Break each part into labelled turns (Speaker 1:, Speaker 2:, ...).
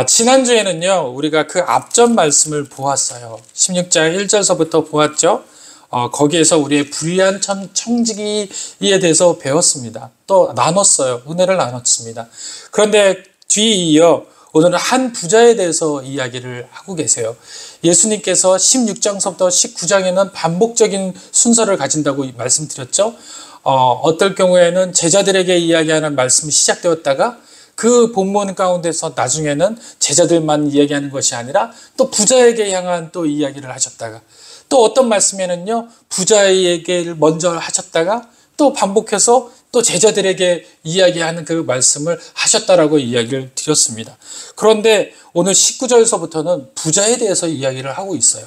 Speaker 1: 지난주에는요, 우리가 그 앞전 말씀을 보았어요. 16장 1절서부터 보았죠. 거기에서 우리의 불의한 청지기에 대해서 배웠습니다. 또 나눴어요. 은혜를 나눴습니다. 그런데 뒤에 이어 오늘은 한 부자에 대해서 이야기를 하고 계세요. 예수님께서 16장서부터 19장에는 반복적인 순서를 가진다고 말씀드렸죠. 어떨 경우에는 제자들에게 이야기하는 말씀이 시작되었다가 그 본문 가운데서 나중에는 제자들만 이야기하는 것이 아니라 또 부자에게 향한 또 이야기를 하셨다가 또 어떤 말씀에는요, 부자에게 먼저 하셨다가 또 반복해서 또 제자들에게 이야기하는 그 말씀을 하셨다라고 이야기를 드렸습니다. 그런데 오늘 19절서부터는 부자에 대해서 이야기를 하고 있어요.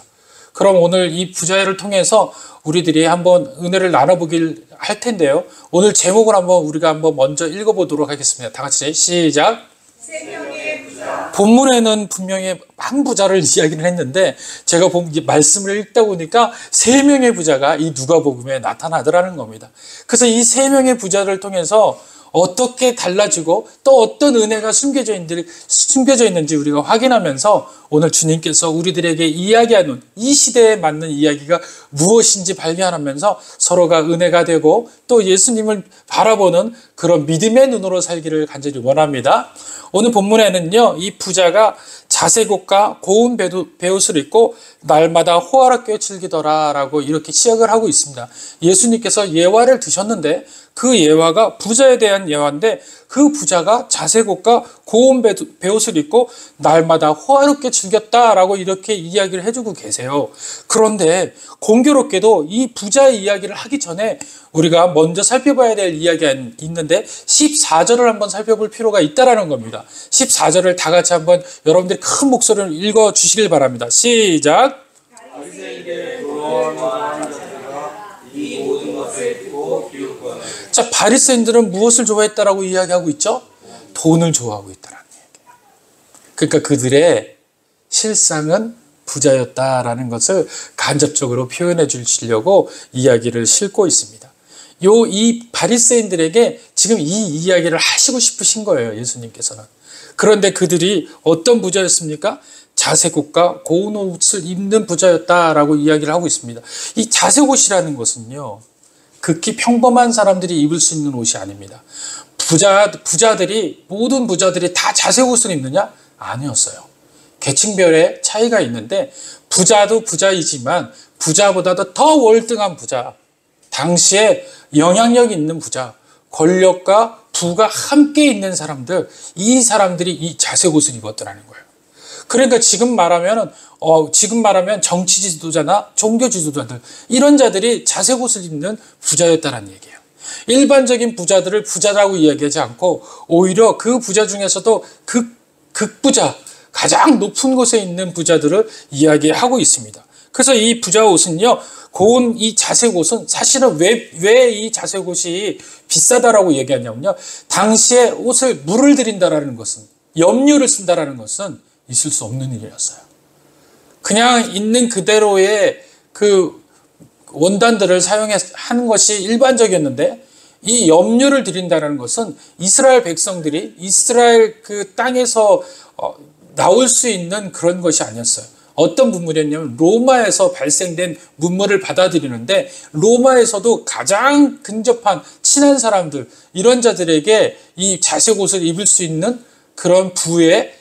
Speaker 1: 그럼 오늘 이 부자를 통해서 우리들이 한번 은혜를 나눠보길 할 텐데요. 오늘 제목을 우리가 한번 먼저 읽어보도록 하겠습니다. 다 같이 시작.
Speaker 2: 세 명의 부자.
Speaker 1: 본문에는 분명히 한 부자를 이야기를 했는데 제가 말씀을 읽다 보니까 세 명의 부자가 이 누가복음에 나타나더라는 겁니다. 그래서 이 세 명의 부자를 통해서 어떻게 달라지고 또 어떤 은혜가 숨겨져 있는지 우리가 확인하면서 오늘 주님께서 우리들에게 이야기하는 이 시대에 맞는 이야기가 무엇인지 발견하면서 서로가 은혜가 되고 또 예수님을 바라보는 그런 믿음의 눈으로 살기를 간절히 원합니다. 오늘 본문에는요, 이 부자가 자색옷과 고운 베옷을 입고 날마다 호화롭게 즐기더라 라고 이렇게 시작을 하고 있습니다. 예수님께서 예화를 드셨는데 그 예화가 부자에 대한 예화인데 그 부자가 자색옷과 고운 베옷을 입고 날마다 호화롭게 즐겼다라고 이렇게 이야기를 해주고 계세요. 그런데 공교롭게도 이 부자의 이야기를 하기 전에 우리가 먼저 살펴봐야 될 이야기가 있는데 14절을 한번 살펴볼 필요가 있다라는 겁니다. 14절을 다 같이 한번 여러분들이 큰 목소리로 읽어 주시길 바랍니다. 시작. 자, 바리새인들은 무엇을 좋아했다라고 이야기하고 있죠? 돈을 좋아하고 있다라는 얘기예요. 그러니까 그들의 실상은 부자였다라는 것을 간접적으로 표현해 주시려고 이야기를 싣고 있습니다. 이 바리새인들에게 지금 이 이야기를 하시고 싶으신 거예요, 예수님께서는. 그런데 그들이 어떤 부자였습니까? 자색옷과 고운 옷을 입는 부자였다라고 이야기를 하고 있습니다. 이 자색옷이라는 것은요, 극히 평범한 사람들이 입을 수 있는 옷이 아닙니다. 모든 부자들이 다 자색옷을 입느냐? 아니었어요. 계층별의 차이가 있는데 부자도 부자이지만 부자보다도 더 월등한 부자, 당시에 영향력 있는 부자, 권력과 부가 함께 있는 사람들, 이 사람들이 이 자색옷을 입었더라는 거예요. 그러니까 지금 말하면 정치 지도자나 종교 지도자들, 이런 자들이 자색옷을 입는 부자였다는 얘기예요. 일반적인 부자들을 부자라고 이야기하지 않고 오히려 그 부자 중에서도 극부자, 가장 높은 곳에 있는 부자들을 이야기하고 있습니다. 그래서 이 부자 옷은요, 고운 이 자색옷은 사실은 왜 이 자색옷이 비싸다라고 얘기하냐면요, 당시에 옷을 물을 들인다라는 것은, 염료를 쓴다라는 것은 있을 수 없는 일이었어요. 그냥 있는 그대로의 그 원단들을 사용하는 것이 일반적이었는데 이 염료를 들인다는 것은 이스라엘 백성들이 이스라엘 그 땅에서 나올 수 있는 그런 것이 아니었어요. 어떤 문물이었냐면 로마에서 발생된 문물을 받아들이는데 부에서도 가장 근접한 친한 사람들, 이런 자들에게 이 자색옷을 입을 수 있는 그런 부의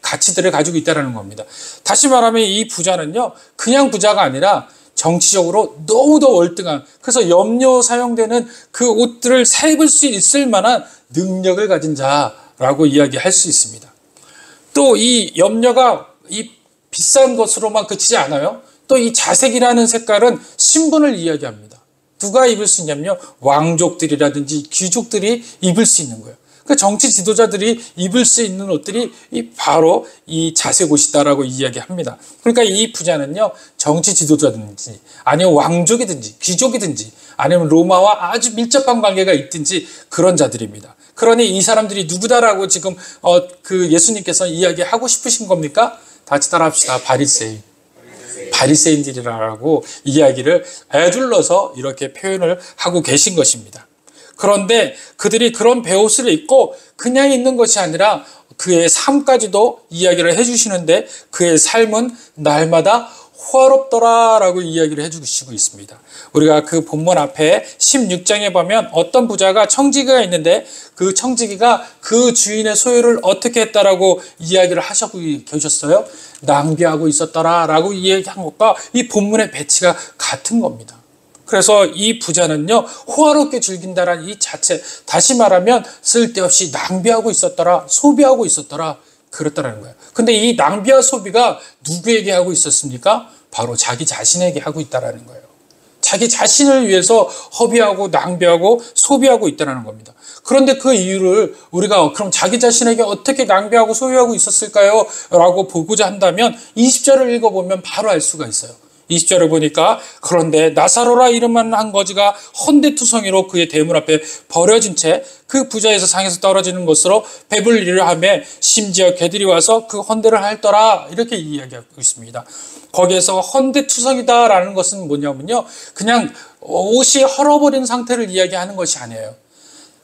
Speaker 1: 가치들을 가지고 있다는 겁니다. 다시 말하면 이 부자는요, 그냥 부자가 아니라 정치적으로 너무도 월등한, 그래서 염료 사용되는 그 옷들을 사 입을 수 있을 만한 능력을 가진 자라고 이야기할 수 있습니다. 또 이 염료가 이 비싼 것으로만 그치지 않아요. 또 이 자색이라는 색깔은 신분을 이야기합니다. 누가 입을 수 있냐면요, 왕족들이라든지 귀족들이 입을 수 있는 거예요. 그 정치 지도자들이 입을 수 있는 옷들이 바로 이 자색옷이다라고 이야기합니다. 그러니까 이 부자는요, 정치 지도자든지 아니면 왕족이든지 귀족이든지 아니면 로마와 아주 밀접한 관계가 있든지 그런 자들입니다. 그러니 이 사람들이 누구다라고 지금 예수님께서 이야기하고 싶으신 겁니까? 같이 따라합시다. 바리새인들이라고 이야기를 애둘러서 이렇게 표현을 하고 계신 것입니다. 그런데 그들이 그런 베옷을 입고 그냥 있는 것이 아니라 그의 삶까지도 이야기를 해주시는데 그의 삶은 날마다 호화롭더라라고 이야기를 해주시고 있습니다. 우리가 그 본문 앞에 16장에 보면 어떤 부자가 청지기가 있는데 그 청지기가 그 주인의 소유를 어떻게 했다라고 이야기를 하시고 계셨어요. 낭비하고 있었더라라고 이야기한 것과 이 본문의 배치가 같은 겁니다. 그래서 이 부자는요, 호화롭게 즐긴다라는 이 자체, 다시 말하면 쓸데없이 낭비하고 있었더라, 소비하고 있었더라, 그렇다라는 거예요. 근데 이 낭비와 소비가 누구에게 하고 있었습니까? 바로 자기 자신에게 하고 있다라는 거예요. 자기 자신을 위해서 허비하고 낭비하고 소비하고 있다는 겁니다. 그런데 그 이유를 우리가 그럼 자기 자신에게 어떻게 낭비하고 소비하고 있었을까요? 라고 보고자 한다면 20절을 읽어보면 바로 알 수가 있어요. 20절을 보니까 그런데 나사로라 이름하는 한 거지가 헌데투성이로 그의 대문 앞에 버려진 채 그 부자에서 상에서 떨어지는 것으로 배불리를 하며 심지어 개들이 와서 그 헌데를 핥더라 이렇게 이야기하고 있습니다. 거기에서 헌데투성이다라는 것은 뭐냐면요, 그냥 옷이 헐어버린 상태를 이야기하는 것이 아니에요.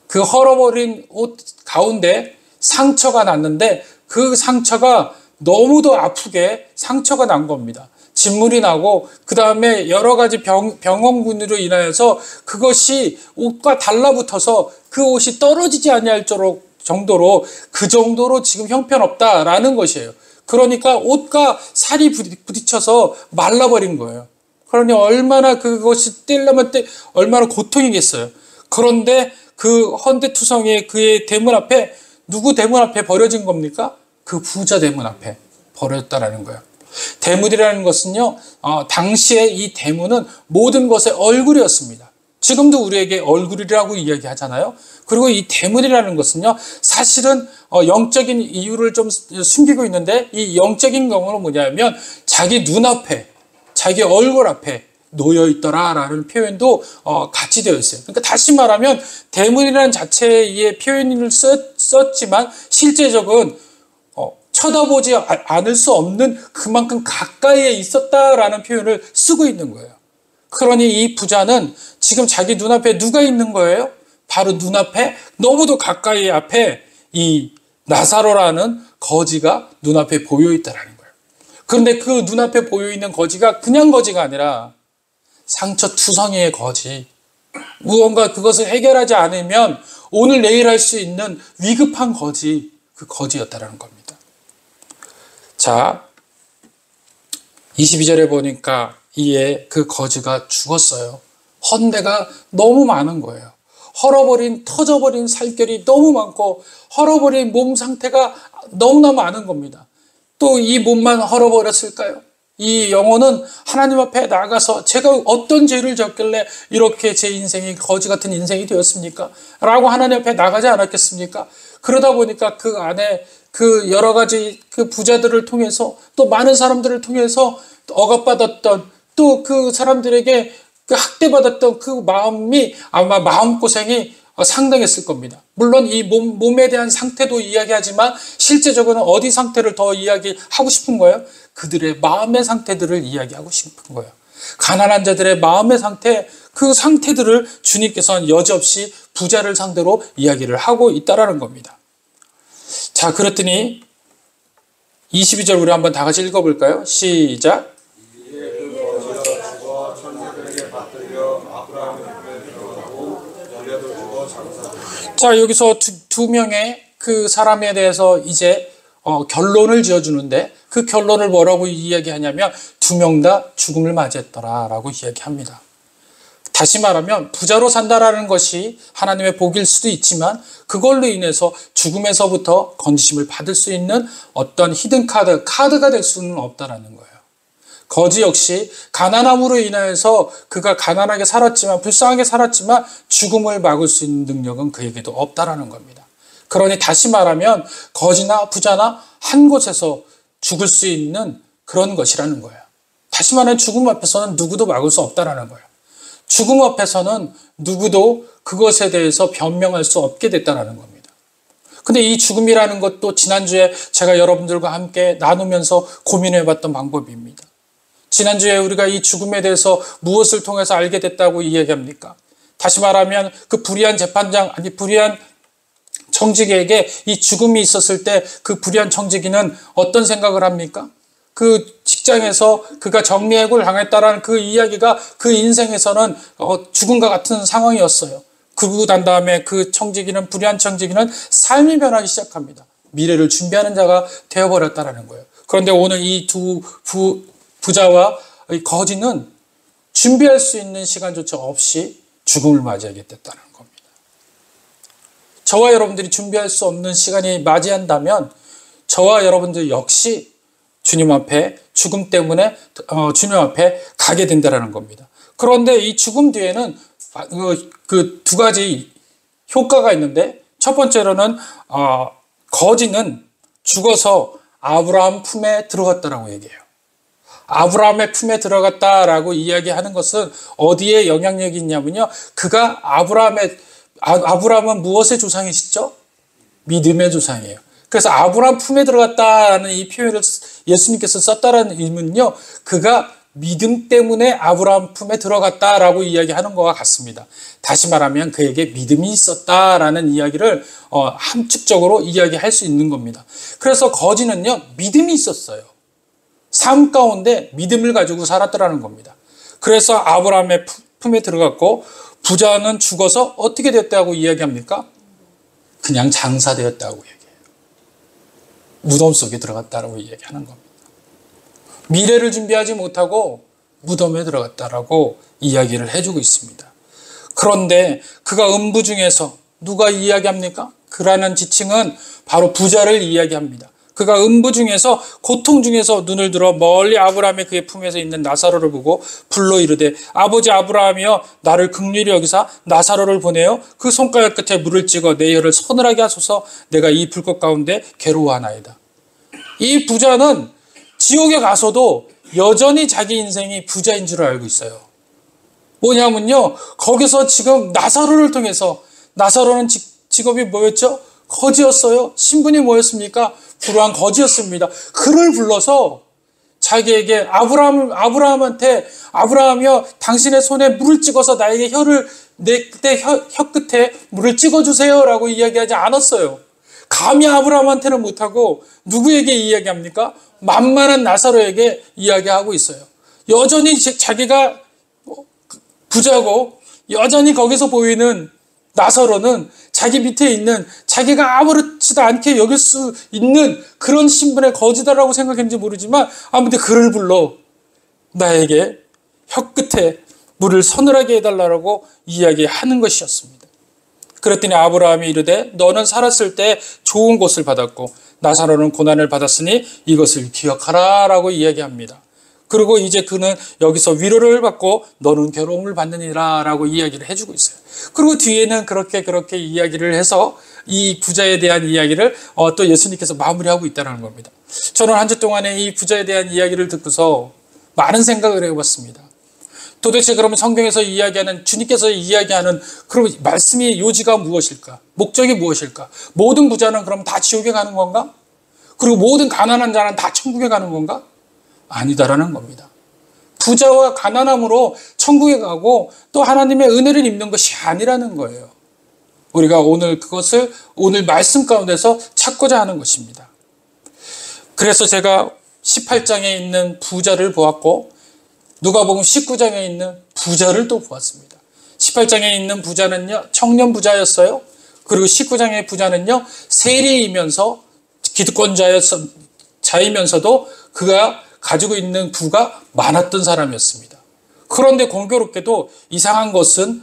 Speaker 1: 그 헐어버린 옷 가운데 상처가 났는데 그 상처가 너무도 아프게 상처가 난 겁니다. 진물이 나고 그 다음에 여러 가지 병원군으로 인하여서 그것이 옷과 달라붙어서 그 옷이 떨어지지 아니할 정도로 그 정도로 지금 형편없다라는 것이에요. 그러니까 옷과 살이 부딪혀서 말라버린 거예요. 그러니 얼마나 그것이 떼려면 얼마나 고통이겠어요. 그런데 그 헌데투성이의 그의 대문 앞에 누구 대문 앞에 버려진 겁니까? 그 부자 대문 앞에 버렸다라는 거예요. 대문이라는 것은요, 당시에 이 대문은 모든 것의 얼굴이었습니다. 지금도 우리에게 얼굴이라고 이야기하잖아요. 그리고 이 대문이라는 것은요, 사실은 영적인 이유를 좀 숨기고 있는데 이 영적인 경우는 뭐냐면 자기 눈앞에, 자기 얼굴 앞에 놓여 있더라라는 표현도 같이 되어 있어요. 그러니까 다시 말하면 대문이라는 자체의 표현을 썼지만 실제적은 쳐다보지 않을 수 없는 그만큼 가까이에 있었다라는 표현을 쓰고 있는 거예요. 그러니 이 부자는 지금 자기 눈앞에 누가 있는 거예요? 바로 눈앞에 너무도 가까이 앞에 이 나사로라는 거지가 눈앞에 보여 있다라는 거예요. 그런데 그 눈앞에 보여 있는 거지가 그냥 거지가 아니라 상처투성이의 거지. 무언가 그것을 해결하지 않으면 오늘 내일 할 수 있는 위급한 거지, 그 거지였다라는 겁니다. 자, 22절에 보니까 이에 그 거지가 죽었어요. 헌데가 너무 많은 거예요. 터져버린 살결이 너무 많고 헐어버린 몸 상태가 너무나 많은 겁니다. 또 이 몸만 헐어버렸을까요? 이 영혼은 하나님 앞에 나가서 제가 어떤 죄를 졌길래 이렇게 제 인생이 거지 같은 인생이 되었습니까? 라고 하나님 앞에 나가지 않았겠습니까? 그러다 보니까 그 안에 그 여러 가지 그 부자들을 통해서 또 많은 사람들을 통해서 억압받았던 또 그 사람들에게 그 학대받았던 그 마음이 아마 마음고생이 상당했을 겁니다. 물론 이 몸에 대한 상태도 이야기하지만 실제적으로는 어디 상태를 더 이야기하고 싶은 거예요? 그들의 마음의 상태들을 이야기하고 싶은 거예요. 가난한 자들의 마음의 상태, 그 상태들을 주님께서는 여지없이 부자를 상대로 이야기를 하고 있다라는 겁니다. 자, 그랬더니 22절 우리 한번 다 같이 읽어볼까요? 시작. 자, 여기서 두 명의 그 사람에 대해서 이제 결론을 지어주는데 그 결론을 뭐라고 이야기하냐면 두 명 다 죽음을 맞이했더라라고 이야기합니다. 다시 말하면 부자로 산다라는 것이 하나님의 복일 수도 있지만 그걸로 인해서 죽음에서부터 건지심을 받을 수 있는 어떤 히든 카드가 될 수는 없다라는 거예요. 거지 역시 가난함으로 인하여서 그가 가난하게 살았지만 불쌍하게 살았지만 죽음을 막을 수 있는 능력은 그에게도 없다라는 겁니다. 그러니 다시 말하면 거지나 부자나 한 곳에서 죽을 수 있는 그런 것이라는 거예요. 다시 말하면 죽음 앞에서는 누구도 막을 수 없다라는 거예요. 죽음 앞에서는 누구도 그것에 대해서 변명할 수 없게 됐다라는 겁니다. 근데 이 죽음이라는 것도 지난주에 제가 여러분들과 함께 나누면서 고민해봤던 방법입니다. 지난주에 우리가 이 죽음에 대해서 무엇을 통해서 알게 됐다고 이야기합니까? 다시 말하면 그 불의한 재판장, 아니 불의한 청지기에게 이 죽음이 있었을 때 그 불의한 청지기는 어떤 생각을 합니까? 그 직장에서 그가 정리해고를 당했다라는 그 이야기가 그 인생에서는 죽음과 같은 상황이었어요. 그러고 난 다음에 그 청지기는, 불의한 청지기는 삶이 변하기 시작합니다. 미래를 준비하는 자가 되어버렸다라는 거예요. 그런데 오늘 이 두 부자와 이 거지는 준비할 수 있는 시간조차 없이 죽음을 맞이하게 됐다는 겁니다. 저와 여러분들이 준비할 수 없는 시간이 맞이한다면 저와 여러분들 역시 주님 앞에 죽음 때문에 주님 앞에 가게 된다는 겁니다. 그런데 이 죽음 뒤에는 그 두 가지 효과가 있는데, 첫 번째로는 거지는 죽어서 아브라함 품에 들어갔다라고 얘기해요. 아브라함의 품에 들어갔다라고 이야기하는 것은 어디에 영향력이 있냐면요, 그가 아브라함은 무엇의 조상이시죠? 믿음의 조상이에요. 그래서 아브라함 품에 들어갔다라는 이 표현을 예수님께서 썼다라는 의미는요, 그가 믿음 때문에 아브라함 품에 들어갔다라고 이야기하는 것과 같습니다. 다시 말하면 그에게 믿음이 있었다라는 이야기를 함축적으로 이야기할 수 있는 겁니다. 그래서 거지는요, 믿음이 있었어요. 삶 가운데 믿음을 가지고 살았더라는 겁니다. 그래서 아브라함의 품에 들어갔고, 부자는 죽어서 어떻게 됐다고 이야기합니까? 그냥 장사되었다고 얘기해요. 무덤 속에 들어갔다라고 이야기하는 겁니다. 미래를 준비하지 못하고 무덤에 들어갔다라고 이야기를 해주고 있습니다. 그런데 그가 음부 중에서 누가 이야기합니까? 그라는 지칭은 바로 부자를 이야기합니다. 그가 음부 중에서, 고통 중에서 눈을 들어 멀리 아브라함의 그의 품에서 있는 나사로를 보고 불러 이르되, 아버지 아브라함이여, 나를 긍휼히 여기사 나사로를 보내어 그 손가락 끝에 물을 찍어 내 혀를 서늘하게 하소서. 내가 이 불꽃 가운데 괴로워하나이다. 이 부자는 지옥에 가서도 여전히 자기 인생이 부자인 줄 알고 있어요. 뭐냐면요, 거기서 지금 나사로를 통해서, 나사로는 직업이 뭐였죠? 거지였어요. 신분이 뭐였습니까? 불우한 거지였습니다. 그를 불러서 자기에게 아브라함한테, 아브라함이여, 당신의 손에 물을 찍어서 나에게 내 혀 끝에 물을 찍어주세요라고 이야기하지 않았어요. 감히 아브라함한테는 못하고 누구에게 이야기합니까? 만만한 나사로에게 이야기하고 있어요. 여전히 자기가 부자고 여전히 거기서 보이는 나사로는 자기 밑에 있는, 자기가 아무렇지도 않게 여길 수 있는 그런 신분의 거지다라고 생각했는지 모르지만, 아무튼 그를 불러 나에게 혀 끝에 물을 서늘하게 해달라고 이야기하는 것이었습니다. 그랬더니 아브라함이 이르되, 너는 살았을 때 좋은 곳을 받았고 나사로는 고난을 받았으니 이것을 기억하라 라고 이야기합니다. 그리고 이제 그는 여기서 위로를 받고 너는 괴로움을 받느니라 라고 이야기를 해주고 있어요. 그리고 뒤에는 그렇게 이야기를 해서 이 부자에 대한 이야기를 또 예수님께서 마무리하고 있다는 겁니다. 저는 한 주 동안에 이 부자에 대한 이야기를 듣고서 많은 생각을 해봤습니다. 도대체 그러면 성경에서 이야기하는, 주님께서 이야기하는 그럼 말씀의 요지가 무엇일까? 목적이 무엇일까? 모든 부자는 그럼 다 지옥에 가는 건가? 그리고 모든 가난한 자는 다 천국에 가는 건가? 아니다라는 겁니다. 부자와 가난함으로 천국에 가고 또 하나님의 은혜를 입는 것이 아니라는 거예요. 우리가 오늘 그것을 오늘 말씀 가운데서 찾고자 하는 것입니다. 그래서 제가 18장에 있는 부자를 보았고, 누가복음 19장에 있는 부자를 또 보았습니다. 18장에 있는 부자는요, 청년 부자였어요. 그리고 19장의 부자는요, 세리이면서 기득권자이면서도 그가 가지고 있는 부가 많았던 사람이었습니다. 그런데 공교롭게도 이상한 것은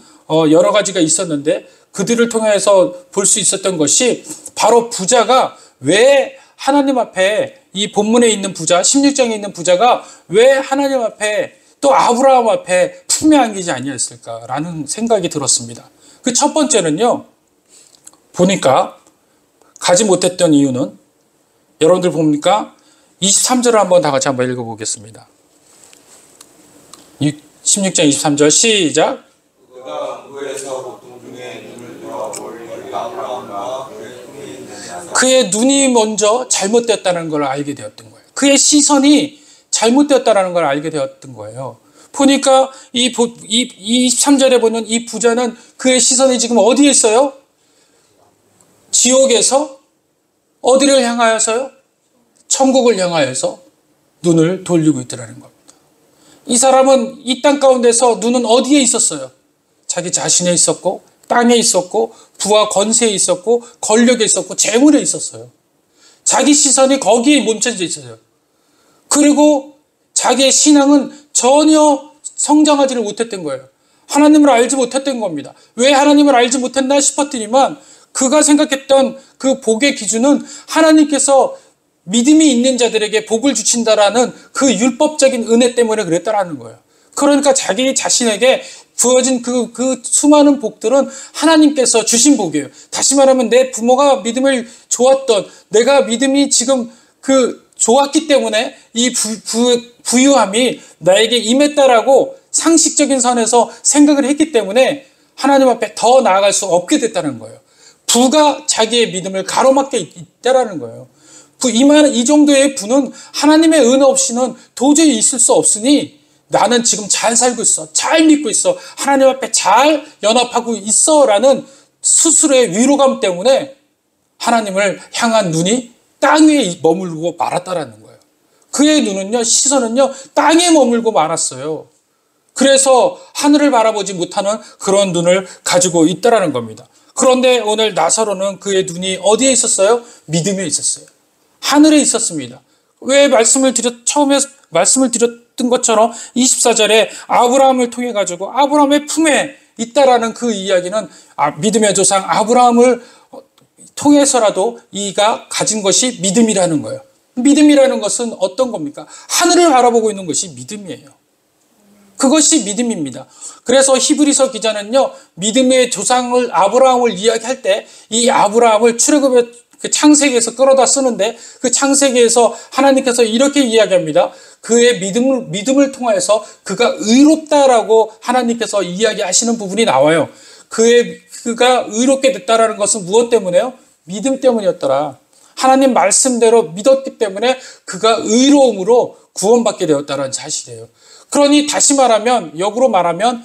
Speaker 1: 여러 가지가 있었는데, 그들을 통해서 볼 수 있었던 것이 바로 부자가 왜 하나님 앞에, 이 본문에 있는 부자, 16장에 있는 부자가 왜 하나님 앞에 또 아브라함 앞에 품에 안기지 아니했을까라는 생각이 들었습니다. 그 첫 번째는요, 보니까 가지 못했던 이유는, 여러분들 봅니까? 23절을 다 같이 한번 읽어보겠습니다. 16장 23절 시작.
Speaker 3: 그가 무에서 보통 중에 눈을 들어 멀리 아브라함과 그의 품에 있는 나사로,
Speaker 1: 그의 눈이 먼저 잘못되었다는 걸 알게 되었던 거예요. 그의 시선이 잘못되었다는 걸 알게 되었던 거예요. 보니까 이 23절에 보면 이 부자는 그의 시선이 지금 어디에 있어요? 지옥에서 어디를 향하여서요? 천국을 향하여서 눈을 돌리고 있더라는 겁니다. 이 사람은 이 땅 가운데서 눈은 어디에 있었어요? 자기 자신에 있었고, 땅에 있었고, 부와 권세에 있었고, 권력에 있었고, 재물에 있었어요. 자기 시선이 거기에 멈춰져 있어요. 그리고 자기의 신앙은 전혀 성장하지를 못했던 거예요. 하나님을 알지 못했던 겁니다. 왜 하나님을 알지 못했나 싶었더니만 그가 생각했던 그 복의 기준은 하나님께서 믿음이 있는 자들에게 복을 주신다라는 그 율법적인 은혜 때문에 그랬다라는 거예요. 그러니까 자기 자신에게 부어진 그 수많은 복들은 하나님께서 주신 복이에요. 다시 말하면 내 부모가 믿음을 좋았던, 내가 믿음이 지금 좋았기 때문에 이 부유함이 나에게 임했다라고 상식적인 선에서 생각을 했기 때문에 하나님 앞에 더 나아갈 수 없게 됐다는 거예요. 부가 자기의 믿음을 가로막게 있다라는 거예요. 이 정도의 부는 하나님의 은혜 없이는 도저히 있을 수 없으니 나는 지금 잘 살고 있어. 잘 믿고 있어. 하나님 앞에 잘 연합하고 있어. 라는 스스로의 위로감 때문에 하나님을 향한 눈이 땅 위에 머물고 말았다라는 거예요. 그의 눈은요, 시선은요, 땅에 머물고 말았어요. 그래서 하늘을 바라보지 못하는 그런 눈을 가지고 있다라는 겁니다. 그런데 오늘 나사로는 그의 눈이 어디에 있었어요? 믿음에 있었어요. 하늘에 있었습니다. 왜 처음에 말씀을 드렸던 것처럼 24절에 아브라함을 통해 가지고 아브라함의 품에 있다라는 그 이야기는 믿음의 조상 아브라함을 통해서라도 이가 가진 것이 믿음이라는 거예요. 믿음이라는 것은 어떤 겁니까? 하늘을 바라보고 있는 것이 믿음이에요. 그것이 믿음입니다. 그래서 히브리서 기자는요, 믿음의 조상을 아브라함을 이야기할 때 이 아브라함을 출애굽의 그 창세기에서 끌어다 쓰는데 그 창세기에서 하나님께서 이렇게 이야기합니다. 그의 믿음을 통하여서 그가 의롭다라고 하나님께서 이야기하시는 부분이 나와요. 그가 의롭게 됐다라는 것은 무엇 때문에요? 믿음 때문이었더라. 하나님 말씀대로 믿었기 때문에 그가 의로움으로 구원받게 되었다는 사실이에요. 그러니 다시 말하면, 역으로 말하면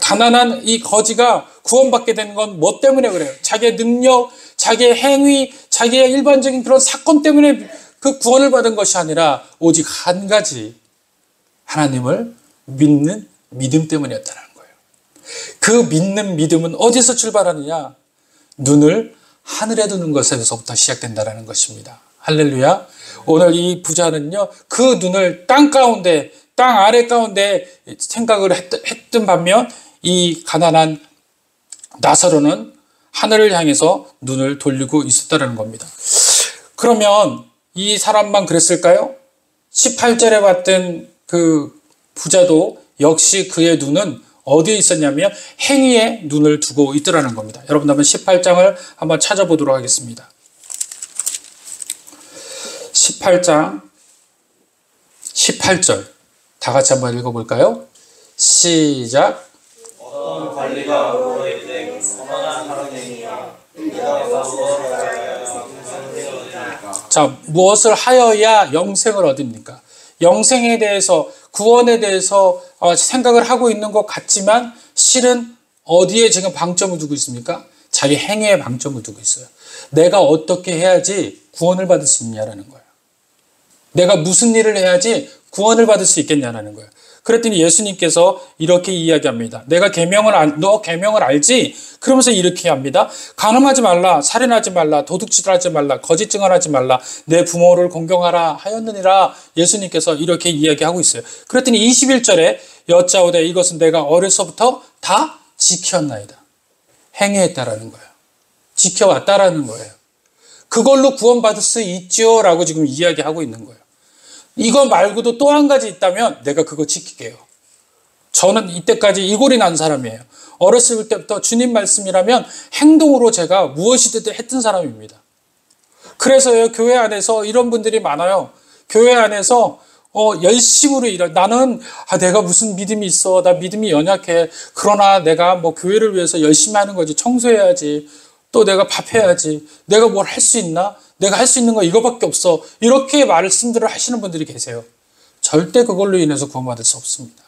Speaker 1: 가난한 이 거지가 구원받게 된 건 뭐 때문에 그래요? 자기의 능력, 자기의 행위, 자기의 일반적인 그런 사건 때문에 그 구원을 받은 것이 아니라 오직 한 가지, 하나님을 믿는 믿음 때문이었다는 거예요. 그 믿는 믿음은 어디서 출발하느냐? 눈을 하늘에 두는 것에서부터 시작된다는 것입니다. 할렐루야. 오늘 이 부자는요, 그 눈을 땅 아래 가운데 생각을 했던 반면 이 가난한 나사로는 하늘을 향해서 눈을 돌리고 있었다는 겁니다. 그러면 이 사람만 그랬을까요? 18절에 봤던 그 부자도 역시 그의 눈은 어디에 있었냐면 행위에 눈을 두고 있더라는 겁니다. 여러분 한번 18장을 한번 찾아보도록 하겠습니다. 18장 18절 다 같이 한번 읽어볼까요? 시작.
Speaker 3: 어떤 관리가 너의 때 선한 사랑이냐 내가 무엇을 하여야 영생을 얻으리까.
Speaker 1: 자, 무엇을 하여야 영생을 얻습니까? 영생에 대해서, 구원에 대해서 생각을 하고 있는 것 같지만 실은 어디에 지금 방점을 두고 있습니까? 자기 행위에 방점을 두고 있어요. 내가 어떻게 해야지 구원을 받을 수 있냐라는 거예요. 내가 무슨 일을 해야지 구원을 받을 수 있겠냐라는 거예요. 그랬더니 예수님께서 이렇게 이야기합니다. 너 계명을 알지? 그러면서 이렇게 합니다. 간음하지 말라, 살인하지 말라, 도둑질하지 말라, 거짓 증언하지 말라, 내 부모를 공경하라 하였느니라. 예수님께서 이렇게 이야기하고 있어요. 그랬더니 21절에 여짜오되 이것은 내가 어려서부터 다 지켰나이다. 행해했다라는 거예요. 지켜왔다라는 거예요. 그걸로 구원받을 수 있죠 라고 지금 이야기하고 있는 거예요. 이거 말고도 또 한 가지 있다면 내가 그거 지킬게요. 저는 이때까지 이골이 난 사람이에요. 어렸을 때부터 주님 말씀이라면 행동으로 제가 무엇이든 했던 사람입니다. 그래서요, 교회 안에서 이런 분들이 많아요. 교회 안에서 열심으로 나는 내가 무슨 믿음이 있어, 나 믿음이 연약해. 그러나 내가 뭐 교회를 위해서 열심히 하는 거지. 청소해야지, 또 내가 밥 해야지, 내가 뭘 할 수 있나? 내가 할 수 있는 거 이거밖에 없어. 이렇게 말씀들을 하시는 분들이 계세요. 절대 그걸로 인해서 구원받을 수 없습니다.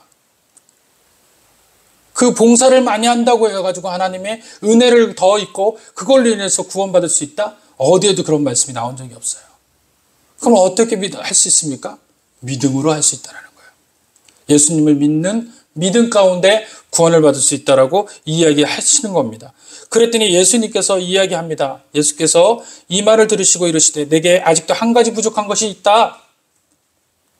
Speaker 1: 그 봉사를 많이 한다고 해가지고 하나님의 은혜를 더 입고 그걸로 인해서 구원받을 수 있다? 어디에도 그런 말씀이 나온 적이 없어요. 그럼 어떻게 할 수 있습니까? 믿음으로 할 수 있다는 거예요. 예수님을 믿는 믿음 가운데 구원을 받을 수 있다라고 이야기하시는 겁니다. 그랬더니 예수님께서 이야기합니다. 예수께서 이 말을 들으시고 이르시되 내게 아직도 한 가지 부족한 것이 있다.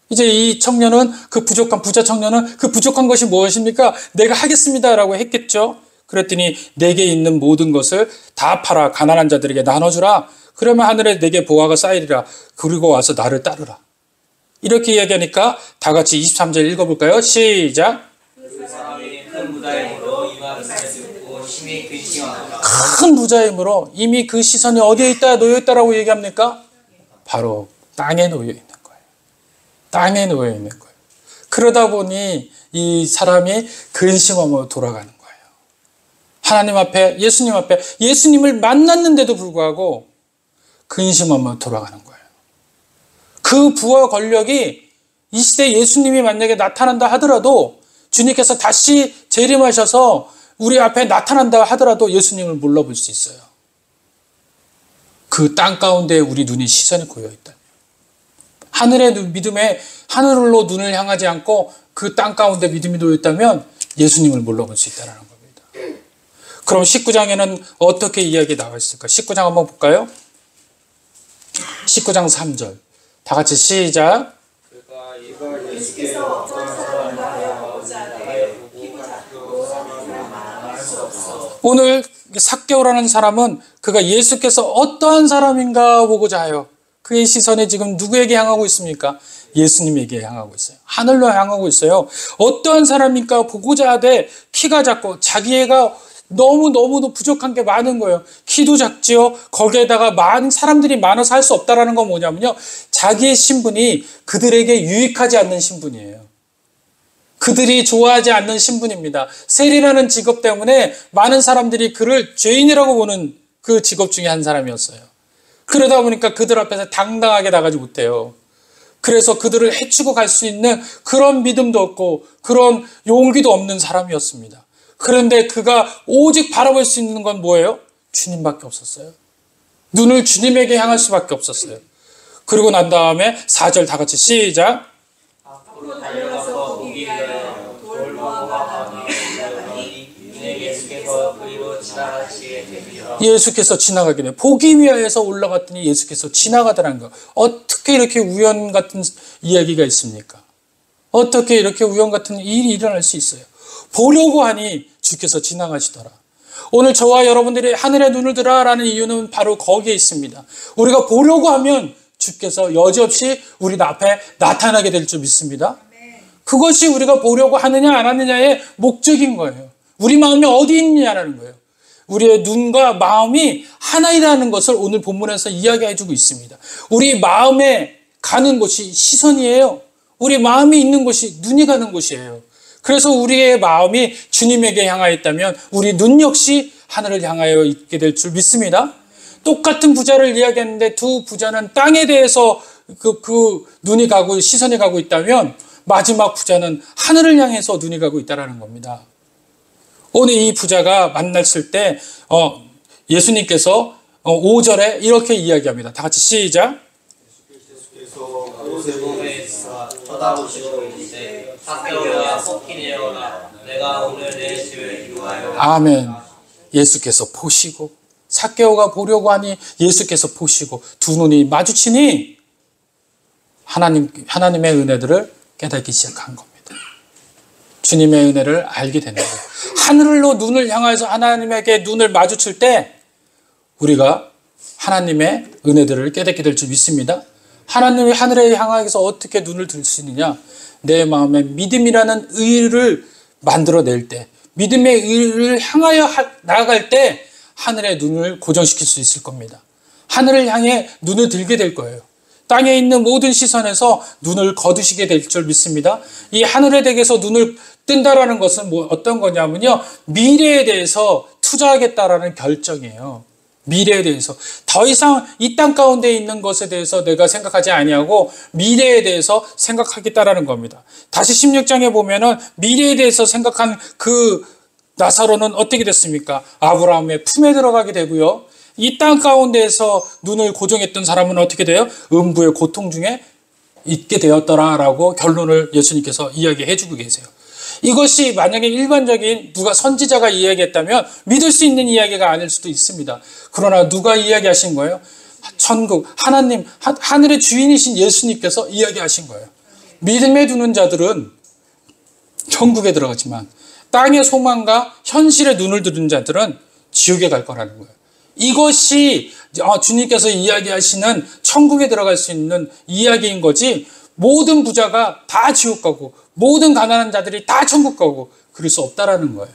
Speaker 1: 이제 이 청년은 그 부족한 부자 청년은 그 부족한 것이 무엇입니까? 내가 하겠습니다라고 했겠죠. 그랬더니 내게 있는 모든 것을 다 팔아 가난한 자들에게 나눠주라. 그러면 하늘에 내게 보화가 쌓이리라. 그리고 와서 나를 따르라. 이렇게 이야기하니까 다 같이 23절 읽어볼까요? 시작.
Speaker 2: 그 사람이 큰 무다임으로 이 말씀을 듣고 심히 근심하노라.
Speaker 1: 큰 부자임으로 이미 그 시선이 어디에 있다 놓여 있다라고 얘기합니까? 바로 땅에 놓여 있는 거예요. 땅에 놓여 있는 거예요. 그러다 보니 이 사람이 근심하며 돌아가는 거예요. 하나님 앞에 예수님 앞에 예수님을 만났는데도 불구하고 근심하며 돌아가는 거예요. 그 부와 권력이 이 시대에 예수님이 만약에 나타난다 하더라도 주님께서 다시 재림하셔서 우리 앞에 나타난다 하더라도 예수님을 몰라볼 수 있어요. 그 땅 가운데 우리 눈이 시선이 고여있다. 하늘의 믿음에 하늘로 눈을 향하지 않고 그 땅 가운데 믿음이 놓여있다면 예수님을 몰라볼 수 있다는 겁니다. 그럼 19장에는 어떻게 이야기 나와 있을까? 19장 한번 볼까요? 19장 3절 다 같이 시작.
Speaker 2: 예수께서 어떤 사람인가 하여 보자 하되 보고 잡고 사람을 알수 없어.
Speaker 1: 오늘 삭개오라는 사람은 그가 예수께서 어떠한 사람인가 보고자 하여 그의 시선이 지금 누구에게 향하고 있습니까? 예수님에게 향하고 있어요. 하늘로 향하고 있어요. 어떠한 사람인가 보고자 하되 키가 작고 자기애가 너무너무도 부족한 게 많은 거예요. 키도 작지요. 거기에다가 많은 사람들이 많아서 할 수 없다라는 건 뭐냐면요. 자기의 신분이 그들에게 유익하지 않는 신분이에요. 그들이 좋아하지 않는 신분입니다. 세리라는 직업 때문에 많은 사람들이 그를 죄인이라고 보는 그 직업 중에 한 사람이었어요. 그러다 보니까 그들 앞에서 당당하게 나가지 못해요. 그래서 그들을 해치고 갈 수 있는 그런 믿음도 없고 그런 용기도 없는 사람이었습니다. 그런데 그가 오직 바라볼 수 있는 건 뭐예요? 주님밖에 없었어요. 눈을 주님에게 향할 수밖에 없었어요. 그리고 난 다음에 4절 다 같이 시작.
Speaker 2: 앞으로 달려가서 보기 위하여 돌무화과 나무에 올라가니 이내 예수께서 그리로 지나가시게 되리라.
Speaker 1: 예수께서 지나가기를 보기 위하여서 올라갔더니 예수께서 지나가더라는 거. 어떻게 이렇게 우연 같은 이야기가 있습니까? 어떻게 이렇게 우연 같은 일이 일어날 수 있어요? 보려고 하니 주께서 지나가시더라. 오늘 저와 여러분들이 하늘에 눈을 들어라는 이유는 바로 거기에 있습니다. 우리가 보려고 하면 주께서 여지없이 우리 앞에 나타나게 될 줄 믿습니다. 그것이 우리가 보려고 하느냐 안 하느냐의 목적인 거예요. 우리 마음이 어디 있느냐라는 거예요. 우리의 눈과 마음이 하나이라는 것을 오늘 본문에서 이야기해주고 있습니다. 우리 마음에 가는 곳이 시선이에요. 우리 마음이 있는 곳이 눈이 가는 곳이에요. 그래서 우리의 마음이 주님에게 향하여 있다면 우리 눈 역시 하늘을 향하여 있게 될 줄 믿습니다. 똑같은 부자를 이야기했는데 두 부자는 땅에 대해서 그 눈이 가고 시선이 가고 있다면 마지막 부자는 하늘을 향해서 눈이 가고 있다는 겁니다. 오늘 이 부자가 만났을 때 예수님께서 5절에 이렇게 이야기합니다. 다 같이 시작.
Speaker 3: 예수께서 옷에
Speaker 2: 쳐다보시고 이르시되 삭개오야 속히 내려오라. 내가 오늘 내 집에 유하여.
Speaker 1: 아멘. 예수께서 보시고 삭개오가 보려고 하니 예수께서 보시고 두 눈이 마주치니 하나님의 은혜들을 깨닫기 시작한 겁니다. 주님의 은혜를 알게 되는 거예요. 하늘로 눈을 향해서 하나님에게 눈을 마주칠 때 우리가 하나님의 은혜들을 깨닫게 될 줄 믿습니다. 하나님이 하늘에 향해서 어떻게 눈을 들 수 있느냐? 내 마음에 믿음이라는 의를 만들어낼 때, 믿음의 의를 향하여 나아갈 때 하늘의 눈을 고정시킬 수 있을 겁니다. 하늘을 향해 눈을 들게 될 거예요. 땅에 있는 모든 시선에서 눈을 거두시게 될 줄 믿습니다. 이 하늘에 대해서 눈을 뜬다라는 것은 어떤 거냐면요. 미래에 대해서 투자하겠다라는 결정이에요. 미래에 대해서 더 이상 이 땅 가운데 있는 것에 대해서 내가 생각하지 아니하고 미래에 대해서 생각하겠다라는 겁니다. 다시 16장에 보면은 미래에 대해서 생각한 그 나사로는 어떻게 됐습니까? 아브라함의 품에 들어가게 되고요. 이 땅 가운데에서 눈을 고정했던 사람은 어떻게 돼요? 음부의 고통 중에 있게 되었더라라고 결론을 예수님께서 이야기해 주고 계세요. 이것이 만약에 일반적인 누가 선지자가 이야기했다면 믿을 수 있는 이야기가 아닐 수도 있습니다. 그러나 누가 이야기하신 거예요? 천국, 하나님, 하늘의 주인이신 예수님께서 이야기하신 거예요. 믿음에 두는 자들은 천국에 들어가지만 땅의 소망과 현실에 눈을 두는 자들은 지옥에 갈 거라는 거예요. 이것이 주님께서 이야기하시는 천국에 들어갈 수 있는 이야기인 거지, 모든 부자가 다 지옥 가고 모든 가난한 자들이 다 천국 가고 그럴 수 없다라는 거예요.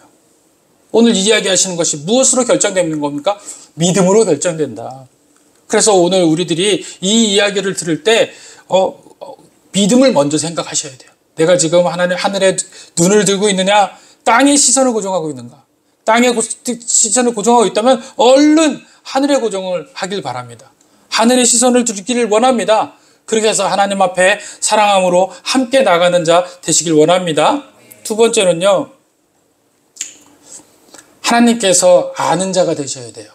Speaker 1: 오늘 이야기하시는 것이 무엇으로 결정되는 겁니까? 믿음으로 결정된다. 그래서 오늘 우리들이 이 이야기를 들을 때 믿음을 먼저 생각하셔야 돼요. 내가 지금 하늘에 눈을 들고 있느냐, 땅의 시선을 고정하고 있는가? 땅의 시선을 고정하고 있다면 얼른 하늘의 고정을 하길 바랍니다. 하늘의 시선을 두기를 원합니다. 그렇게 해서 하나님 앞에 사랑함으로 함께 나가는 자 되시길 원합니다. 두 번째는요, 하나님께서 아는 자가 되셔야 돼요.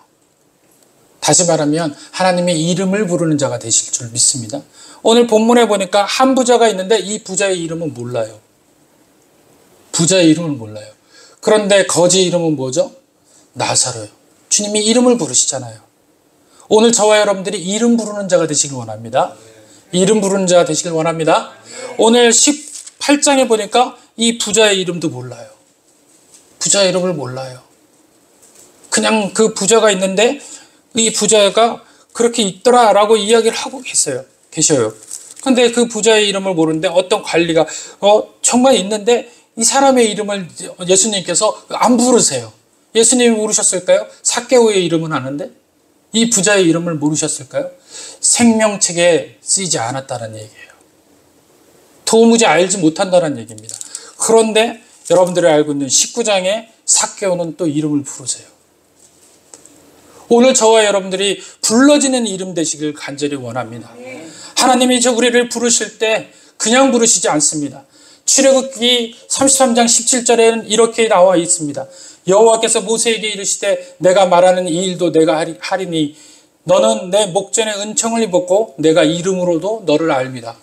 Speaker 1: 다시 말하면 하나님의 이름을 부르는 자가 되실 줄 믿습니다. 오늘 본문에 보니까 한 부자가 있는데 이 부자의 이름은 몰라요. 부자의 이름을 몰라요. 그런데 거지의 이름은 뭐죠? 나사로요. 주님이 이름을 부르시잖아요. 오늘 저와 여러분들이 이름 부르는 자가 되시길 원합니다. 이름 부르는 자가 되시길 원합니다. 오늘 18장에 보니까 이 부자의 이름도 몰라요. 부자의 이름을 몰라요. 그냥 그 부자가 있는데 이 부자가 그렇게 있더라라고 이야기를 하고 계셔요. 근데 그 부자의 이름을 모르는데 어떤 관리가 정말 있는데 이 사람의 이름을 예수님께서 안 부르세요. 예수님이 모르셨을까요? 삭개오의 이름은 아는데 이 부자의 이름을 모르셨을까요? 생명책에 쓰이지 않았다는 얘기예요. 도무지 알지 못한다는 얘기입니다. 그런데 여러분들이 알고 있는 19장에 삭개오는 또 이름을 부르세요. 오늘 저와 여러분들이 불러지는 이름 되시길 간절히 원합니다. 하나님이 우리를 부르실 때 그냥 부르시지 않습니다. 출애굽기 33장 17절에는 이렇게 나와 있습니다. 여호와께서 모세에게 이르시되 내가 말하는 이 일도 내가 하리니 너는 내 목전에 은총을 입었고 내가 이름으로도 너를 알미다.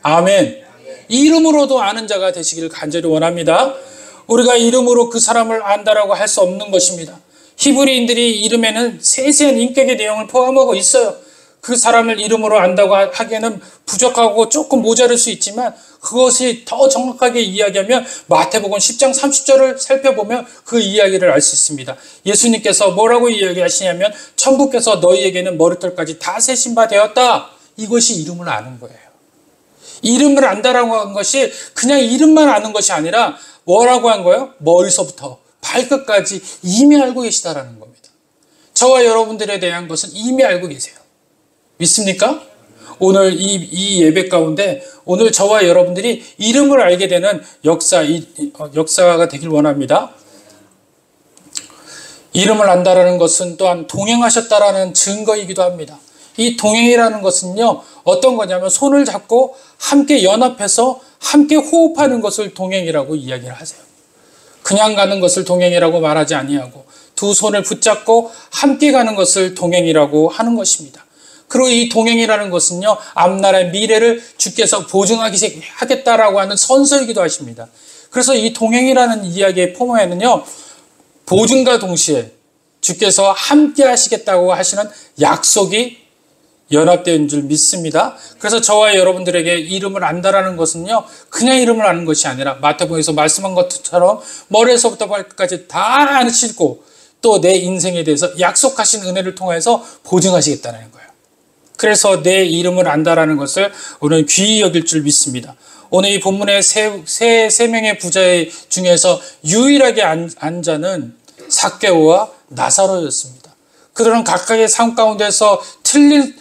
Speaker 1: 아멘. 이름으로도 아는 자가 되시기를 간절히 원합니다. 우리가 이름으로 그 사람을 안다라고 할 수 없는 것입니다. 히브리인들이 이름에는 세세한 인격의 내용을 포함하고 있어요. 그 사람을 이름으로 안다고 하기에는 부족하고 조금 모자랄 수 있지만 그것이 더 정확하게 이야기하면 마태복음 10장 30절을 살펴보면 그 이야기를 알 수 있습니다. 예수님께서 뭐라고 이야기하시냐면 천국께서 너희에게는 머리털까지 다 세신 바 되었다. 이것이 이름을 아는 거예요. 이름을 안다라고 한 것이 그냥 이름만 아는 것이 아니라 뭐라고 한 거예요? 머리서부터 발끝까지 이미 알고 계시다라는 겁니다. 저와 여러분들에 대한 것은 이미 알고 계세요. 믿습니까? 오늘 이 예배 가운데 오늘 저와 여러분들이 이름을 알게 되는 역사가 되길 원합니다. 이름을 안다라는 것은 또한 동행하셨다라는 증거이기도 합니다. 이 동행이라는 것은요, 어떤 거냐면 손을 잡고 함께 연합해서 함께 호흡하는 것을 동행이라고 이야기를 하세요. 그냥 가는 것을 동행이라고 말하지 아니하고 두 손을 붙잡고 함께 가는 것을 동행이라고 하는 것입니다. 그리고 이 동행이라는 것은요, 앞날의 미래를 주께서 보증하겠다라고 하는 선서이기도 하십니다. 그래서 이 동행이라는 이야기의 포모에는요, 보증과 동시에 주께서 함께 하시겠다고 하시는 약속이 연합된 줄 믿습니다. 그래서 저와 여러분들에게 이름을 안다라는 것은요, 그냥 이름을 아는 것이 아니라 마태복음에서 말씀한 것처럼 머리에서부터 발끝까지 다 아시고 또 내 인생에 대해서 약속하신 은혜를 통해서 보증하시겠다는 거예요. 그래서 내 이름을 안다라는 것을 오늘 귀히 여길 줄 믿습니다. 오늘 이 본문의 세 명의 부자의 중에서 유일하게 안 자는 삭개오와 나사로였습니다. 그들은 각각의 삶 가운데서 틀린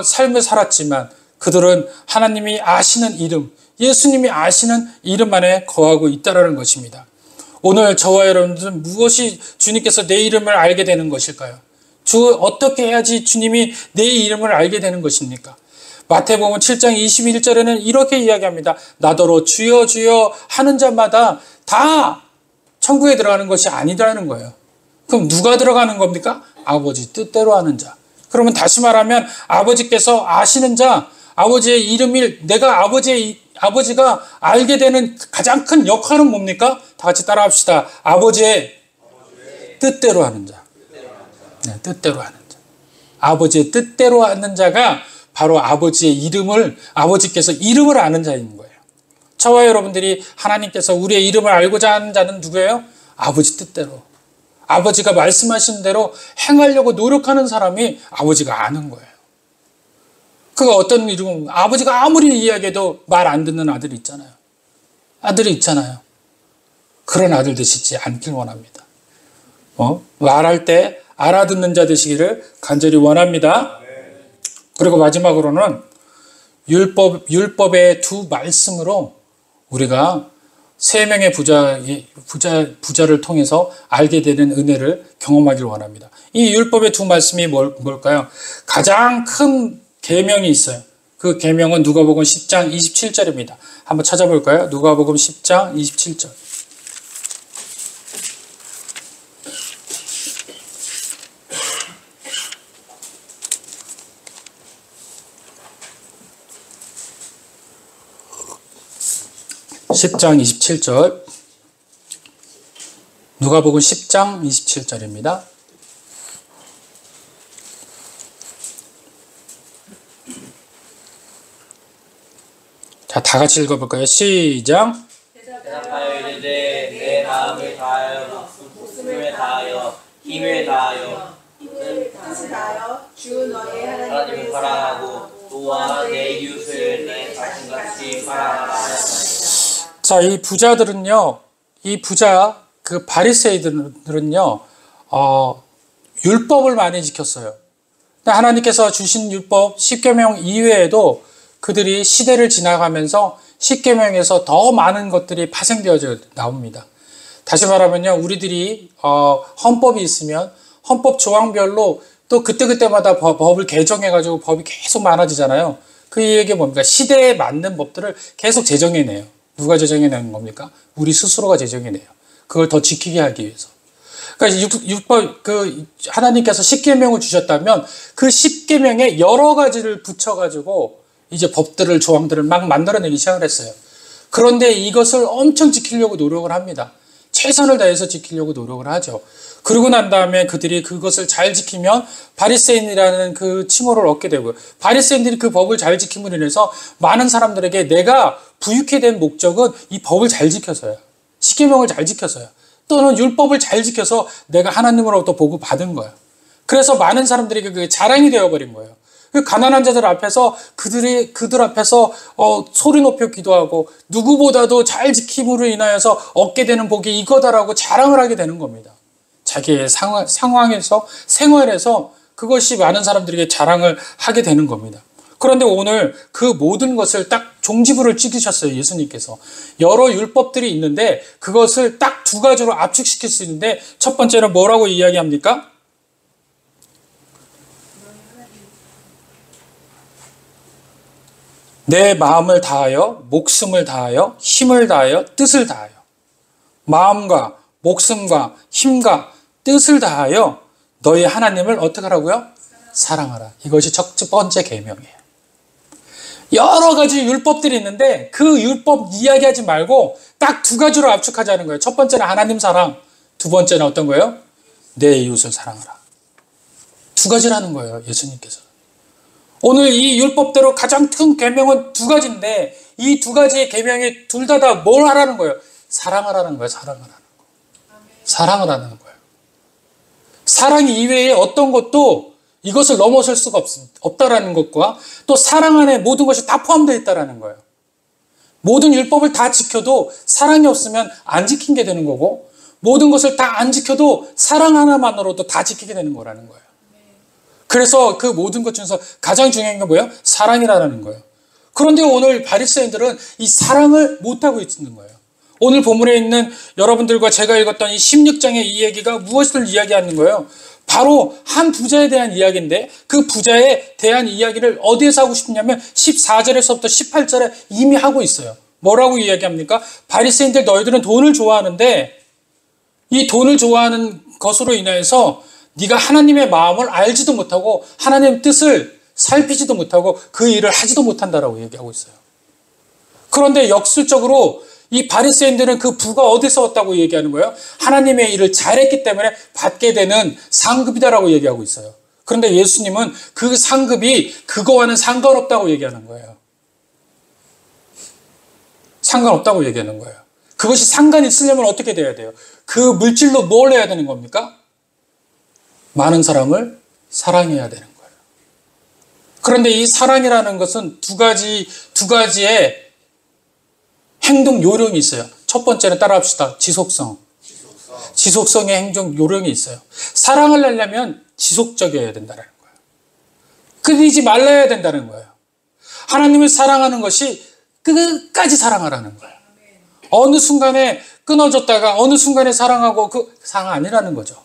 Speaker 1: 삶을 살았지만 그들은 하나님이 아시는 이름, 예수님이 아시는 이름 안에 거하고 있다는 것입니다. 오늘 저와 여러분들은 무엇이 주님께서 내 이름을 알게 되는 것일까요? 어떻게 해야지 주님이 내 이름을 알게 되는 것입니까? 마태복음 7장 21절에는 이렇게 이야기합니다. 나더러 주여 주여 하는 자마다 다 천국에 들어가는 것이 아니라는 거예요. 그럼 누가 들어가는 겁니까? 아버지 뜻대로 하는 자. 그러면 다시 말하면 아버지께서 아시는 자, 아버지의 이름을 내가 아버지가 알게 되는 가장 큰 역할은 뭡니까? 다 같이 따라합시다. 아버지의 뜻대로 하는 자. 네, 뜻대로 하는 자. 아버지의 뜻대로 하는 자가 바로 아버지께서 이름을 아는 자인 거예요. 저와 여러분들이 하나님께서 우리의 이름을 알고자 하는 자는 누구예요? 아버지 뜻대로. 아버지가 말씀하신 대로 행하려고 노력하는 사람이 아버지가 아는 거예요. 그가 어떤 이름, 아버지가 아무리 이야기해도 말 안 듣는 아들이 있잖아요. 아들이 있잖아요. 그런 아들 되시지 않길 원합니다. 말할 때 알아듣는 자 되시기를 간절히 원합니다. 그리고 마지막으로는 율법의 두 말씀으로 우리가 세 명의 부자를 통해서 알게 되는 은혜를 경험하기를 원합니다. 이 율법의 두 말씀이 뭘까요? 가장 큰 계명이 있어요. 그 계명은 누가복음 10장 27절입니다. 한번 찾아볼까요? 누가복음 10장 27절. (10장 27절) 누가복음 10장 27절입니다. 자, 다 같이 읽어볼까요? 시작.
Speaker 4: 대답하여 이르되 내 마음을 다하여 목숨을 다하여 힘을 다하여
Speaker 2: 뜻을 다하여 주 너의
Speaker 4: 하나님을
Speaker 2: 하나님을
Speaker 4: 사랑하고 또한 내 이웃을 내 자신같이 사랑하라 하였나이다.
Speaker 1: 자, 이 부자들은요, 그 바리새이들은요, 율법을 많이 지켰어요. 근데 하나님께서 주신 율법 10계명 이외에도 그들이 시대를 지나가면서 10계명에서 더 많은 것들이 파생되어져 나옵니다. 다시 말하면요, 우리들이 헌법이 있으면 헌법 조항별로 또 그때그때마다 법을 개정해가지고 법이 계속 많아지잖아요. 그 얘기가 뭡니까? 시대에 맞는 법들을 계속 제정해내요. 누가 제정해내는 겁니까? 우리 스스로가 제정해내요. 그걸 더 지키게 하기 위해서. 그러니까 하나님께서 10계명을 주셨다면 그 10계명에 여러 가지를 붙여가지고 이제 법들을, 조항들을 막 만들어내기 시작을 했어요. 그런데 이것을 엄청 지키려고 노력을 합니다. 최선을 다해서 지키려고 노력을 하죠. 그러고 난 다음에 그들이 그것을 잘 지키면 바리새인이라는 그 칭호를 얻게 되고요. 바리새인들이 그 법을 잘 지킴으로 인해서 많은 사람들에게 내가 부유케 된 목적은 이 법을 잘 지켜서요. 십계명을 잘 지켜서요. 또는 율법을 잘 지켜서 내가 하나님으로부터 복을 받은 거예요. 그래서 많은 사람들에게 그게 자랑이 되어버린 거예요. 그 가난한 자들 앞에서 그들 앞에서 소리 높여 기도하고 누구보다도 잘 지킴으로 인하여서 얻게 되는 복이 이거다라고 자랑을 하게 되는 겁니다. 자기의 상황에서 생활에서 그것이 많은 사람들에게 자랑을 하게 되는 겁니다. 그런데 오늘 그 모든 것을 딱 종지부를 찍으셨어요. 예수님께서. 여러 율법들이 있는데 그것을 딱 두 가지로 압축시킬 수 있는데 첫 번째는 뭐라고 이야기합니까? 내 마음을 다하여 목숨을 다하여 힘을 다하여 뜻을 다하여 마음과 목숨과 힘과 뜻을 다하여 너희 하나님을 어떻게 하라고요? 사랑하라. 이것이 첫 번째 계명이에요. 여러 가지 율법들이 있는데 그 율법 이야기하지 말고 딱 두 가지로 압축하자는 거예요. 첫 번째는 하나님 사랑, 두 번째는 어떤 거예요? 내 이웃을 사랑하라. 두 가지라는 거예요. 예수님께서. 오늘 이 율법대로 가장 큰 계명은 두 가지인데 이 두 가지의 계명이 둘 다 뭘 하라는 거예요? 사랑하라는 거예요. 사랑하라는 거. 사랑을 하는 거예요. 사랑 이외에 어떤 것도 이것을 넘어설 수가 없다라는 것과 또 사랑 안에 모든 것이 다 포함되어 있다라는 거예요. 모든 율법을 다 지켜도 사랑이 없으면 안 지킨 게 되는 거고 모든 것을 다 안 지켜도 사랑 하나만으로도 다 지키게 되는 거라는 거예요. 그래서 그 모든 것 중에서 가장 중요한 게 뭐예요? 사랑이라는 거예요. 그런데 오늘 바리새인들은 이 사랑을 못하고 있는 거예요. 오늘 본문에 있는 여러분들과 제가 읽었던 이 16장의 이 얘기가 무엇을 이야기하는 거예요? 바로 한 부자에 대한 이야기인데 그 부자에 대한 이야기를 어디에서 하고 싶냐면 14절에서부터 18절에 이미 하고 있어요. 뭐라고 이야기합니까? 바리새인들 너희들은 돈을 좋아하는데 이 돈을 좋아하는 것으로 인해서 네가 하나님의 마음을 알지도 못하고 하나님의 뜻을 살피지도 못하고 그 일을 하지도 못한다라고 얘기하고 있어요. 그런데 역설적으로 이 바리새인들은 그 부가 어디서 왔다고 얘기하는 거예요? 하나님의 일을 잘했기 때문에 받게 되는 상급이다라고 얘기하고 있어요. 그런데 예수님은 그 상급이 그거와는 상관없다고 얘기하는 거예요. 상관없다고 얘기하는 거예요. 그것이 상관이 있으려면 어떻게 돼야 돼요? 그 물질로 뭘 해야 되는 겁니까? 많은 사람을 사랑해야 되는 거예요. 그런데 이 사랑이라는 것은 두 가지의 행동 요령이 있어요. 첫 번째는 따라합시다. 지속성의 행동 요령이 있어요. 사랑을 하려면 지속적이어야 된다는 거예요. 끊이지 말아야 된다는 거예요. 하나님을 사랑하는 것이 끝까지 사랑하라는 거예요. 어느 순간에 끊어졌다가 어느 순간에 사랑하고 그 사랑 아니라는 거죠.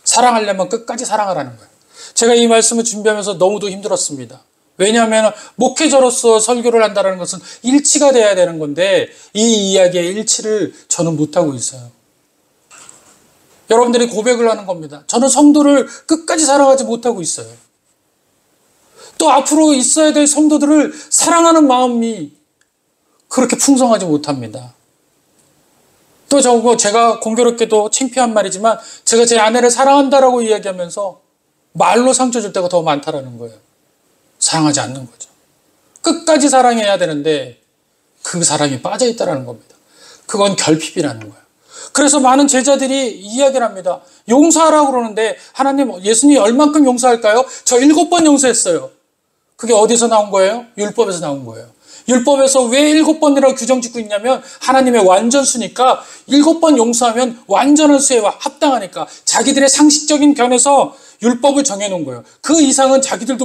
Speaker 1: 사랑하려면 끝까지 사랑하라는 거예요. 제가 이 말씀을 준비하면서 너무도 힘들었습니다. 왜냐하면 목회자로서 설교를 한다는 것은 일치가 돼야 되는 건데 이 이야기의 일치를 저는 못하고 있어요. 여러분들이 고백을 하는 겁니다. 저는 성도를 끝까지 사랑하지 못하고 있어요. 또 앞으로 있어야 될 성도들을 사랑하는 마음이 그렇게 풍성하지 못합니다. 또 제가 공교롭게도 창피한 말이지만 제가 제 아내를 사랑한다라고 이야기하면서 말로 상처 줄 때가 더 많다라는 거예요. 사랑하지 않는 거죠. 끝까지 사랑해야 되는데 그 사랑이 빠져있다는 겁니다. 그건 결핍이라는 거예요. 그래서 많은 제자들이 이야기를 합니다. 용서하라고 그러는데 하나님, 예수님이 얼만큼 용서할까요? 저 7번 용서했어요. 그게 어디서 나온 거예요? 율법에서 나온 거예요. 율법에서 왜 7번이라고 규정 짓고 있냐면 하나님의 완전수니까 7번 용서하면 완전한 수에 합당하니까 자기들의 상식적인 견에서 율법을 정해놓은 거예요. 그 이상은 자기들도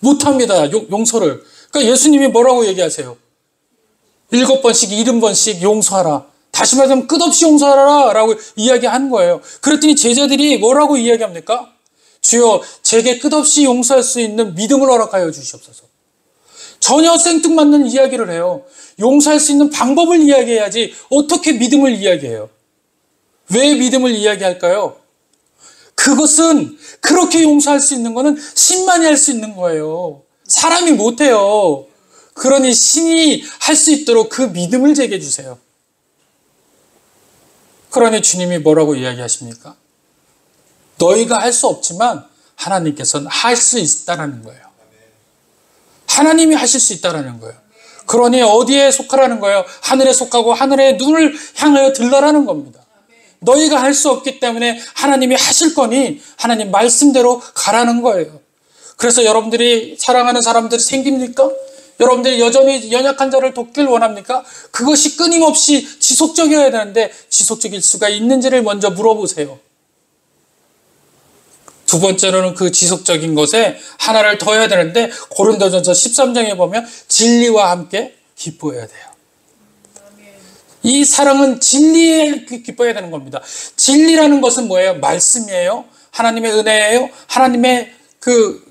Speaker 1: 못합니다. 용서를. 그러니까 예수님이 뭐라고 얘기하세요? 7번씩 70번씩 용서하라. 다시 말하면 끝없이 용서하라 라고 이야기한 거예요. 그랬더니 제자들이 뭐라고 이야기합니까? 주여, 제게 끝없이 용서할 수 있는 믿음을 허락하여 주시옵소서. 전혀 생뚱맞는 이야기를 해요. 용서할 수 있는 방법을 이야기해야지 어떻게 믿음을 이야기해요? 왜 믿음을 이야기할까요? 그것은 그렇게 용서할 수 있는 거는 신만이 할 수 있는 거예요. 사람이 못해요. 그러니 신이 할 수 있도록 그 믿음을 제게 주세요. 그러니 주님이 뭐라고 이야기하십니까? 너희가 할 수 없지만 하나님께서는 할 수 있다라는 거예요. 하나님이 하실 수 있다라는 거예요. 그러니 어디에 속하라는 거예요? 하늘에 속하고 하늘의 눈을 향하여 들러라는 겁니다. 너희가 할 수 없기 때문에 하나님이 하실 거니 하나님 말씀대로 가라는 거예요. 그래서 여러분들이 사랑하는 사람들이 생깁니까? 여러분들이 여전히 연약한 자를 돕길 원합니까? 그것이 끊임없이 지속적이어야 되는데 지속적일 수가 있는지를 먼저 물어보세요. 두 번째로는 그 지속적인 것에 하나를 더 해야 되는데 고린도전서 13장에 보면 진리와 함께 기뻐해야 돼요. 이 사랑은 진리에 기뻐해야 되는 겁니다. 진리라는 것은 뭐예요? 말씀이에요. 하나님의 은혜예요. 하나님의 그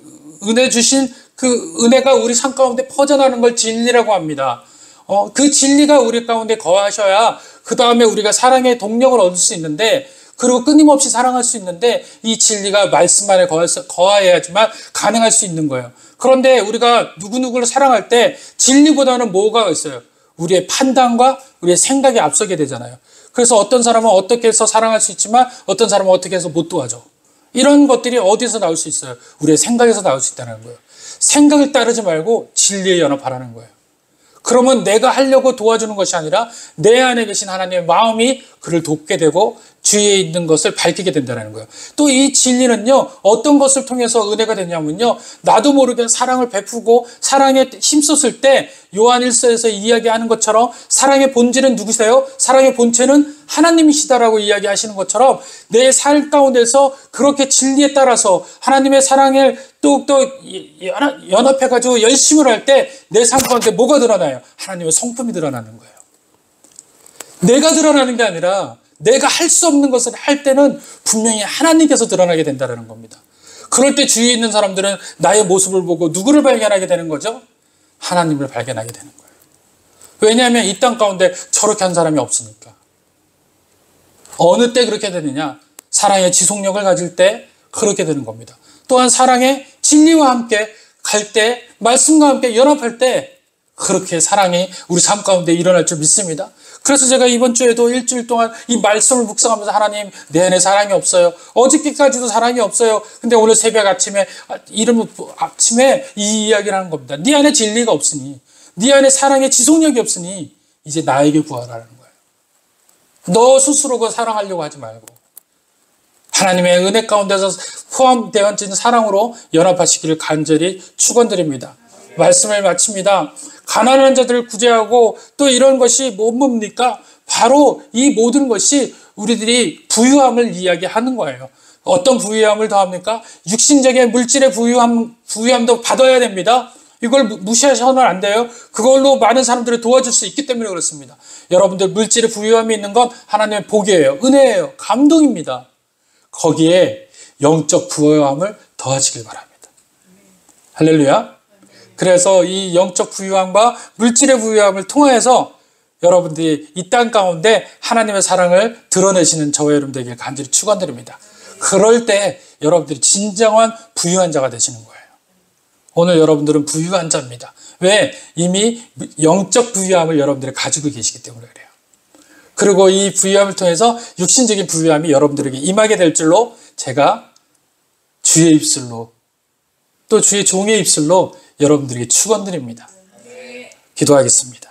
Speaker 1: 은혜 주신 그 은혜가 우리 삶 가운데 퍼져나가는 걸 진리라고 합니다. 그 진리가 우리 가운데 거하셔야 그 다음에 우리가 사랑의 동력을 얻을 수 있는데 그리고 끊임없이 사랑할 수 있는데 이 진리가 말씀 안에 거하여야지만 가능할 수 있는 거예요. 그런데 우리가 누구누구를 사랑할 때 진리보다는 뭐가 있어요? 우리의 판단과 우리의 생각이 앞서게 되잖아요. 그래서 어떤 사람은 어떻게 해서 사랑할 수 있지만 어떤 사람은 어떻게 해서 못 도와줘. 이런 것들이 어디서 나올 수 있어요? 우리의 생각에서 나올 수 있다는 거예요. 생각을 따르지 말고 진리에 연합하라는 거예요. 그러면 내가 하려고 도와주는 것이 아니라 내 안에 계신 하나님의 마음이 그를 돕게 되고 주위에 있는 것을 밝히게 된다는 거예요. 또 이 진리는요, 어떤 것을 통해서 은혜가 되냐면요, 나도 모르게 사랑을 베푸고 사랑에 힘썼을 때 요한 1서에서 이야기하는 것처럼 사랑의 본질은 누구세요? 사랑의 본체는 하나님이시다라고 이야기하시는 것처럼 내 삶 가운데서 그렇게 진리에 따라서 하나님의 사랑을 또 연합해가지고 열심을 할 때 내 삶 가운데 뭐가 드러나요? 하나님의 성품이 드러나는 거예요. 내가 드러나는 게 아니라 내가 할 수 없는 것을 할 때는 분명히 하나님께서 드러나게 된다는 겁니다. 그럴 때 주위에 있는 사람들은 나의 모습을 보고 누구를 발견하게 되는 거죠? 하나님을 발견하게 되는 거예요. 왜냐하면 이 땅 가운데 저렇게 한 사람이 없으니까. 어느 때 그렇게 되느냐? 사랑의 지속력을 가질 때 그렇게 되는 겁니다. 또한 사랑의 진리와 함께 갈 때, 말씀과 함께 연합할 때 그렇게 사랑이 우리 삶 가운데 일어날 줄 믿습니다. 그래서 제가 이번 주에도 일주일 동안 이 말씀을 묵상하면서 하나님, 내 안에 사랑이 없어요. 어저께까지도 사랑이 없어요. 근데 오늘 새벽 아침에 이 이야기를 하는 겁니다. 네 안에 진리가 없으니, 네 안에 사랑의 지속력이 없으니 이제 나에게 구하라는 거예요. 너 스스로 그 사랑하려고 하지 말고 하나님의 은혜 가운데서 포함되어진 사랑으로 연합하시기를 간절히 축원드립니다. 말씀을 마칩니다. 가난한 자들을 구제하고 또 이런 것이 뭡니까? 바로 이 모든 것이 우리들이 부유함을 이야기하는 거예요. 어떤 부유함을 더합니까? 육신적인 물질의 부유함도 받아야 됩니다. 이걸 무시하셔서는 안 돼요. 그걸로 많은 사람들을 도와줄 수 있기 때문에 그렇습니다. 여러분들 물질의 부유함이 있는 건 하나님의 복이에요. 은혜예요. 감동입니다. 거기에 영적 부유함을 더하시길 바랍니다. 할렐루야. 그래서 이 영적 부유함과 물질의 부유함을 통해서 여러분들이 이 땅 가운데 하나님의 사랑을 드러내시는 저와 여러분 되길 간절히 축원드립니다. 그럴 때 여러분들이 진정한 부유한 자가 되시는 거예요. 오늘 여러분들은 부유한 자입니다. 왜? 이미 영적 부유함을 여러분들이 가지고 계시기 때문에 그래요. 그리고 이 부유함을 통해서 육신적인 부유함이 여러분들에게 임하게 될 줄로 제가 주의 입술로 또 주의 종의 입술로 여러분들에게 축원드립니다. 기도하겠습니다.